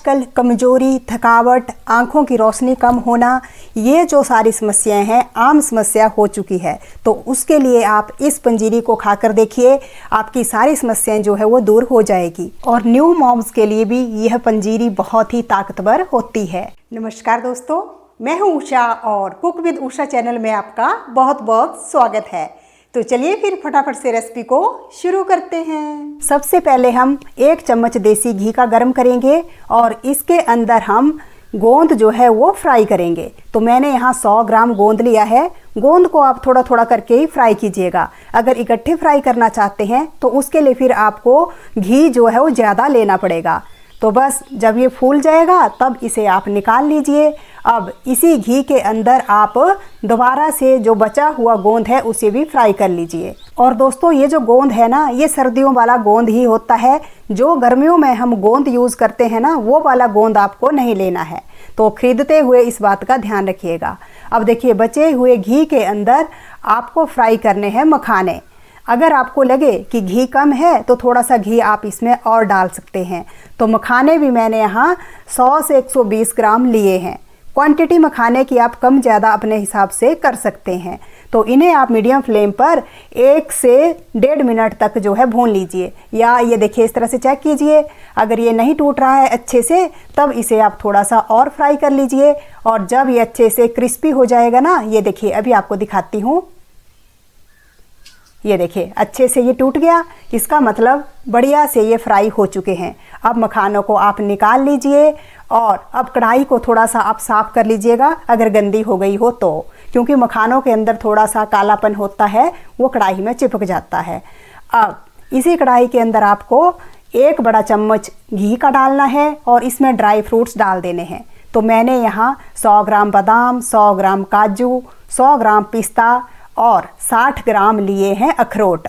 आजकल कमजोरी, थकावट, आंखों की रोशनी कम होना, ये जो सारी समस्याएं हैं आम समस्या हो चुकी है। तो उसके लिए आप इस पंजीरी को खाकर देखिए, आपकी सारी समस्याएं जो है वो दूर हो जाएगी। और न्यू मॉम्स के लिए भी यह पंजीरी बहुत ही ताकतवर होती है। नमस्कार दोस्तों, मैं हूँ उषा और कुक विद उषा चैनल में आपका बहुत बहुत स्वागत है। तो चलिए फिर फटाफट से रेसिपी को शुरू करते हैं। सबसे पहले हम 1 चम्मच देसी घी का गर्म करेंगे और इसके अंदर हम गोंद जो है वो फ्राई करेंगे। तो मैंने यहाँ 100 ग्राम गोंद लिया है। गोंद को आप थोड़ा थोड़ा करके ही फ्राई कीजिएगा। अगर इकट्ठे फ्राई करना चाहते हैं तो उसके लिए फिर आपको घी जो है वो ज़्यादा लेना पड़ेगा। तो बस जब ये फूल जाएगा तब इसे आप निकाल लीजिए। अब इसी घी के अंदर आप दोबारा से जो बचा हुआ गोंद है उसे भी फ्राई कर लीजिए। और दोस्तों, ये जो गोंद है ना, ये सर्दियों वाला गोंद ही होता है। जो गर्मियों में हम गोंद यूज़ करते हैं ना, वो वाला गोंद आपको नहीं लेना है। तो खरीदते हुए इस बात का ध्यान रखिएगा। अब देखिए, बचे हुए घी के अंदर आपको फ्राई करने हैं मखाने। अगर आपको लगे कि घी कम है तो थोड़ा सा घी आप इसमें और डाल सकते हैं। तो मखाने भी मैंने यहाँ 100 से 120 ग्राम लिए हैं। क्वांटिटी मखाने की आप कम ज़्यादा अपने हिसाब से कर सकते हैं। तो इन्हें आप मीडियम फ्लेम पर 1 से 1.5 मिनट तक जो है भून लीजिए। या ये देखिए, इस तरह से चेक कीजिए। अगर ये नहीं टूट रहा है अच्छे से, तब इसे आप थोड़ा सा और फ्राई कर लीजिए। और जब ये अच्छे से क्रिस्पी हो जाएगा ना, ये देखिए, अभी आपको दिखाती हूँ। ये देखिए, अच्छे से ये टूट गया। इसका मतलब बढ़िया से ये फ्राई हो चुके हैं। अब मखानों को आप निकाल लीजिए और अब कढ़ाई को थोड़ा सा आप साफ़ कर लीजिएगा अगर गंदी हो गई हो तो, क्योंकि मखानों के अंदर थोड़ा सा कालापन होता है, वो कढ़ाई में चिपक जाता है। अब इसी कढ़ाई के अंदर आपको 1 बड़ा चम्मच घी का डालना है और इसमें ड्राई फ्रूट्स डाल देने हैं। तो मैंने यहाँ 100 ग्राम बादाम, 100 ग्राम काजू, 100 ग्राम पिस्ता और 60 ग्राम लिए हैं अखरोट।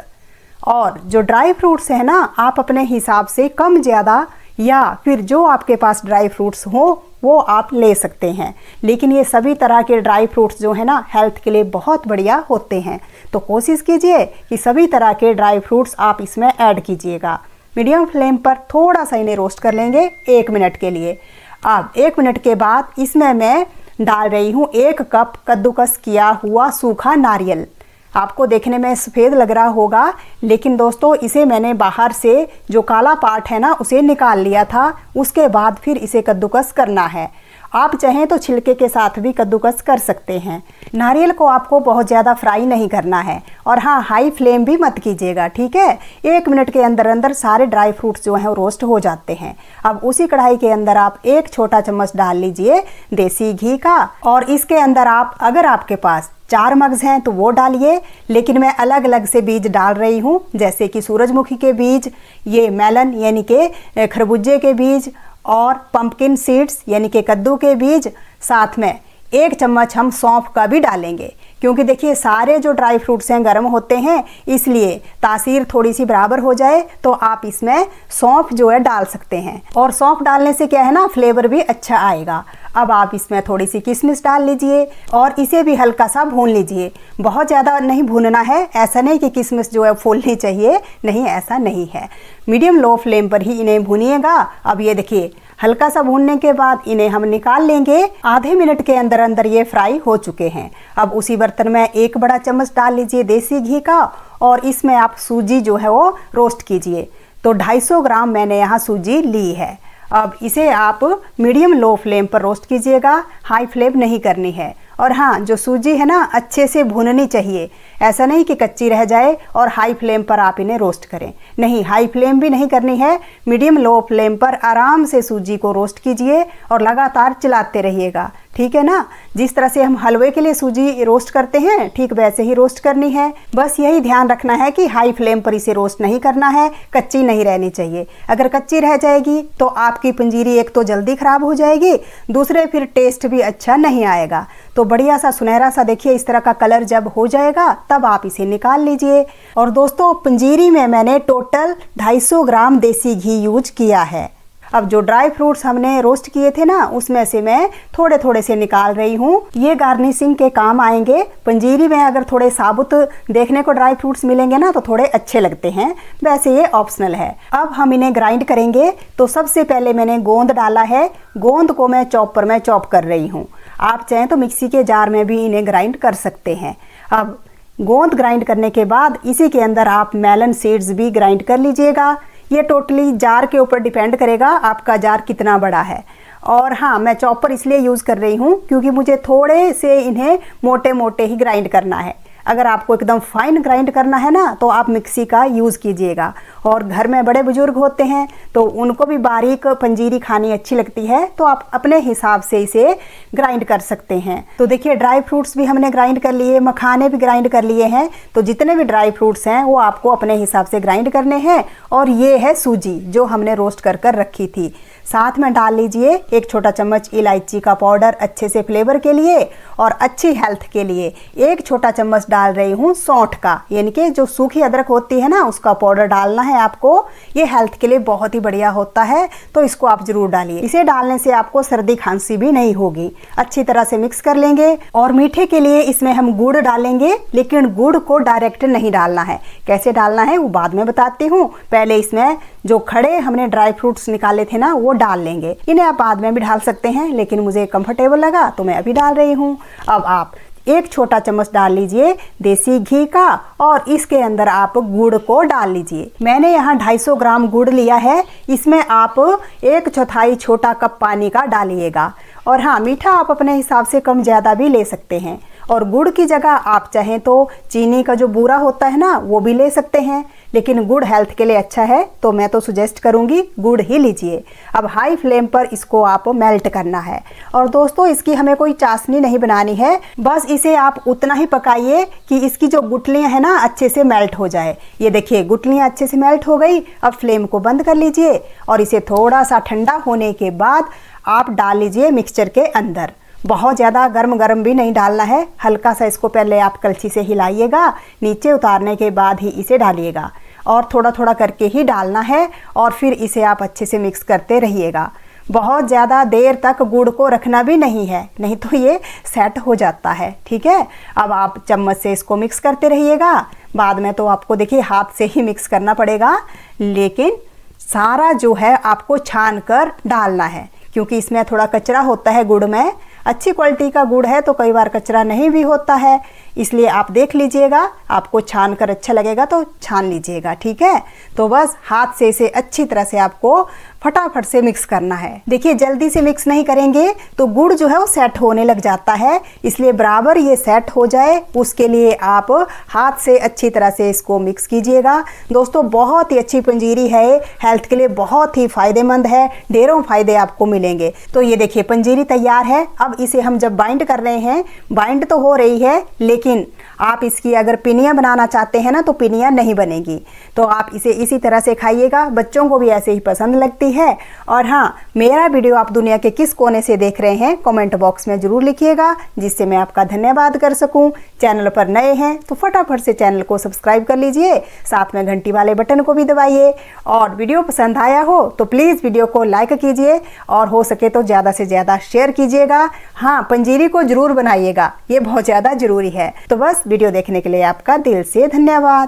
और जो ड्राई फ्रूट्स है ना, आप अपने हिसाब से कम ज़्यादा या फिर जो आपके पास ड्राई फ्रूट्स हो वो आप ले सकते हैं। लेकिन ये सभी तरह के ड्राई फ्रूट्स जो है ना, हेल्थ के लिए बहुत बढ़िया होते हैं। तो कोशिश कीजिए कि सभी तरह के ड्राई फ्रूट्स आप इसमें ऐड कीजिएगा। मीडियम फ्लेम पर थोड़ा सा इन्हें रोस्ट कर लेंगे 1 मिनट के लिए। अब 1 मिनट के बाद इसमें मैं डाल रही हूँ 1 कप कद्दूकस किया हुआ सूखा नारियल। आपको देखने में सफ़ेद लग रहा होगा, लेकिन दोस्तों इसे मैंने बाहर से जो काला पार्ट है ना उसे निकाल लिया था। उसके बाद फिर इसे कद्दूकस करना है। आप चाहें तो छिलके के साथ भी कद्दूकस कर सकते हैं। नारियल को आपको बहुत ज़्यादा फ्राई नहीं करना है। और हाँ, हाई फ्लेम भी मत कीजिएगा, ठीक है। 1 मिनट के अंदर अंदर सारे ड्राई फ्रूट्स जो हैं वो रोस्ट हो जाते हैं। अब उसी कढ़ाई के अंदर आप 1 छोटा चम्मच डाल लीजिए देसी घी का। और इसके अंदर आप, अगर आपके पास 4 मग्ज़ हैं तो वो डालिए, लेकिन मैं अलग अलग से बीज डाल रही हूँ, जैसे कि सूरजमुखी के बीज, ये मेलन यानी कि खरबूजे के बीज, और पंपकिन सीड्स यानी कि कद्दू के बीज। साथ में 1 चम्मच हम सौंफ का भी डालेंगे, क्योंकि देखिए सारे जो ड्राई फ्रूट्स हैं गर्म होते हैं, इसलिए तासीर थोड़ी सी बराबर हो जाए तो आप इसमें सौंफ जो है डाल सकते हैं। और सौंफ डालने से क्या है ना, फ्लेवर भी अच्छा आएगा। अब आप इसमें थोड़ी सी किशमिश डाल लीजिए और इसे भी हल्का सा भून लीजिए। बहुत ज़्यादा नहीं भूनना है। ऐसा नहीं कि किशमिश जो है फूलनी चाहिए, नहीं, ऐसा नहीं है। मीडियम लो फ्लेम पर ही इन्हें भूनिएगा। अब ये देखिए, हल्का सा भूनने के बाद इन्हें हम निकाल लेंगे। आधे मिनट के अंदर अंदर ये फ्राई हो चुके हैं। अब उसी बर्तन में 1 बड़ा चम्मच डाल लीजिए देसी घी का और इसमें आप सूजी जो है वो रोस्ट कीजिए। तो 250 ग्राम मैंने यहाँ सूजी ली है। अब इसे आप मीडियम लो फ्लेम पर रोस्ट कीजिएगा, हाई फ्लेम नहीं करनी है। और हाँ, जो सूजी है ना, अच्छे से भूननी चाहिए। ऐसा नहीं कि कच्ची रह जाए और हाई फ्लेम पर आप इन्हें रोस्ट करें। नहीं, हाई फ्लेम भी नहीं करनी है। मीडियम लो फ्लेम पर आराम से सूजी को रोस्ट कीजिए और लगातार चलाते रहिएगा, ठीक है ना। जिस तरह से हम हलवे के लिए सूजी रोस्ट करते हैं, ठीक वैसे ही रोस्ट करनी है। बस यही ध्यान रखना है कि हाई फ्लेम पर इसे रोस्ट नहीं करना है, कच्ची नहीं रहनी चाहिए। अगर कच्ची रह जाएगी तो आपकी पंजीरी एक तो जल्दी ख़राब हो जाएगी, दूसरे फिर टेस्ट भी अच्छा नहीं आएगा। तो बढ़िया सा सुनहरा सा देखिए इस तरह का कलर जब हो जाएगा तब आप इसे निकाल लीजिए। और दोस्तों, पंजीरी में मैंने टोटल 250 ग्राम देसी घी यूज किया है। अब जो ड्राई फ्रूट्स हमने रोस्ट किए थे ना, उसमें से मैं थोड़े थोड़े से निकाल रही हूँ। ये गार्निशिंग के काम आएंगे। पंजीरी में अगर थोड़े साबुत देखने को ड्राई फ्रूट्स मिलेंगे ना तो थोड़े अच्छे लगते हैं, वैसे ये ऑप्शनल है। अब हम इन्हें ग्राइंड करेंगे। तो सबसे पहले मैंने गोंद डाला है। गोंद को मैं चॉपर में चॉप कर रही हूँ। आप चाहें तो मिक्सी के जार में भी इन्हें ग्राइंड कर सकते हैं। अब गोंद ग्राइंड करने के बाद इसी के अंदर आप मेलन सीड्स भी ग्राइंड कर लीजिएगा। ये टोटली जार के ऊपर डिपेंड करेगा आपका जार कितना बड़ा है। और हाँ, मैं चॉपर इसलिए यूज़ कर रही हूँ क्योंकि मुझे थोड़े से इन्हें मोटे मोटे ही ग्राइंड करना है। अगर आपको एकदम फाइन ग्राइंड करना है ना तो आप मिक्सी का यूज़ कीजिएगा। और घर में बड़े बुजुर्ग होते हैं तो उनको भी बारीक पंजीरी खानी अच्छी लगती है, तो आप अपने हिसाब से इसे ग्राइंड कर सकते हैं। तो देखिए, ड्राई फ्रूट्स भी हमने ग्राइंड कर लिए, मखाने भी ग्राइंड कर लिए हैं। तो जितने भी ड्राई फ्रूट्स हैं वो आपको अपने हिसाब से ग्राइंड करने हैं। और ये है सूजी जो हमने रोस्ट कर कर रखी थी। साथ में डाल लीजिए 1 छोटा चम्मच इलायची का पाउडर, अच्छे से फ्लेवर के लिए और अच्छी हेल्थ के लिए। 1 छोटा चम्मच डाल रही हूँ सौंठ का, यानी कि जो सूखी अदरक होती है ना, उसका पाउडर डालना है आपको। ये हेल्थ के लिए बहुत ही बढ़िया होता है, तो इसको आप जरूर डालिए। इसे डालने से आपको सर्दी खांसी भी नहीं होगी। अच्छी तरह से मिक्स कर लेंगे। और मीठे के लिए इसमें हम गुड़ डालेंगे, लेकिन गुड़ को डायरेक्ट नहीं डालना है। कैसे डालना है वो बाद में बताती हूँ। पहले इसमें जो खड़े हमने ड्राई फ्रूट्स निकाले थे ना, वो डाल लेंगे। इन्हें आप बाद में भी डाल सकते हैं, लेकिन मुझे कंफर्टेबल लगा तो मैं अभी डाल रही हूँ। अब आप 1 छोटा चम्मच डाल लीजिए देसी घी का और इसके अंदर आप गुड़ को डाल लीजिए। मैंने यहाँ 250 ग्राम गुड़ लिया है। इसमें आप 1/4 छोटा कप पानी का डालिएगा। और हाँ, मीठा आप अपने हिसाब से कम ज़्यादा भी ले सकते हैं। और गुड़ की जगह आप चाहें तो चीनी का जो बूरा होता है ना, वो भी ले सकते हैं, लेकिन गुड़ हेल्थ के लिए अच्छा है तो मैं तो सुजेस्ट करूंगी गुड़ ही लीजिए। अब हाई फ्लेम पर इसको आप मेल्ट करना है। और दोस्तों, इसकी हमें कोई चाशनी नहीं बनानी है, बस इसे आप उतना ही पकाइए कि इसकी जो गुठलियाँ हैं ना अच्छे से मेल्ट हो जाए। ये देखिए, गुठलियाँ अच्छे से मेल्ट हो गई। अब फ्लेम को बंद कर लीजिए और इसे थोड़ा सा ठंडा होने के बाद आप डाल लीजिए मिक्सचर के अंदर। बहुत ज़्यादा गर्म गर्म भी नहीं डालना है, हल्का सा इसको पहले आप कलछी से हिलाइएगा, नीचे उतारने के बाद ही इसे डालिएगा। और थोड़ा थोड़ा करके ही डालना है और फिर इसे आप अच्छे से मिक्स करते रहिएगा। बहुत ज़्यादा देर तक गुड़ को रखना भी नहीं है, नहीं तो ये सेट हो जाता है। ठीक है, अब आप चम्मच से इसको मिक्स करते रहिएगा। बाद में तो आपको देखिए हाथ से ही मिक्स करना पड़ेगा, लेकिन सारा जो है आपको छान कर डालना है, क्योंकि इसमें थोड़ा कचरा होता है गुड़ में। अच्छी क्वालिटी का गुड़ है तो कई बार कचरा नहीं भी होता है, इसलिए आप देख लीजिएगा। आपको छान कर अच्छा लगेगा तो छान लीजिएगा। ठीक है, तो बस हाथ से इसे अच्छी तरह से आपको फटाफट से मिक्स करना है। देखिए, जल्दी से मिक्स नहीं करेंगे तो गुड़ जो है वो सेट होने लग जाता है, इसलिए बराबर ये सेट हो जाए उसके लिए आप हाथ से अच्छी तरह से इसको मिक्स कीजिएगा। दोस्तों, बहुत ही अच्छी पंजीरी है, हेल्थ के लिए बहुत ही फायदेमंद है, ढेरों फायदे आपको मिलेंगे। तो ये देखिए, पंजीरी तैयार है। अब इसे हम जब बाइंड कर रहे हैं, बाइंड तो हो रही है, लेकिन आप इसकी अगर पिनिया बनाना चाहते हैं ना तो पिनिया नहीं बनेगी। तो आप इसे इसी तरह से खाइएगा, बच्चों को भी ऐसे ही पसंद लगती है। और हाँ, मेरा वीडियो आप दुनिया के किस कोने से देख रहे हैं कमेंट बॉक्स में जरूर लिखिएगा, जिससे मैं आपका धन्यवाद कर सकूं। चैनल पर नए हैं तो फटाफट से चैनल को सब्सक्राइब कर लीजिए, साथ में घंटी वाले बटन को भी दबाइए। और वीडियो पसंद आया हो तो प्लीज़ वीडियो को लाइक कीजिए और हो सके तो ज़्यादा से ज़्यादा शेयर कीजिएगा। हाँ, पंजीरी को जरूर बनाइएगा, ये बहुत ज़्यादा जरूरी है। तो बस वीडियो देखने के लिए आपका दिल से धन्यवाद।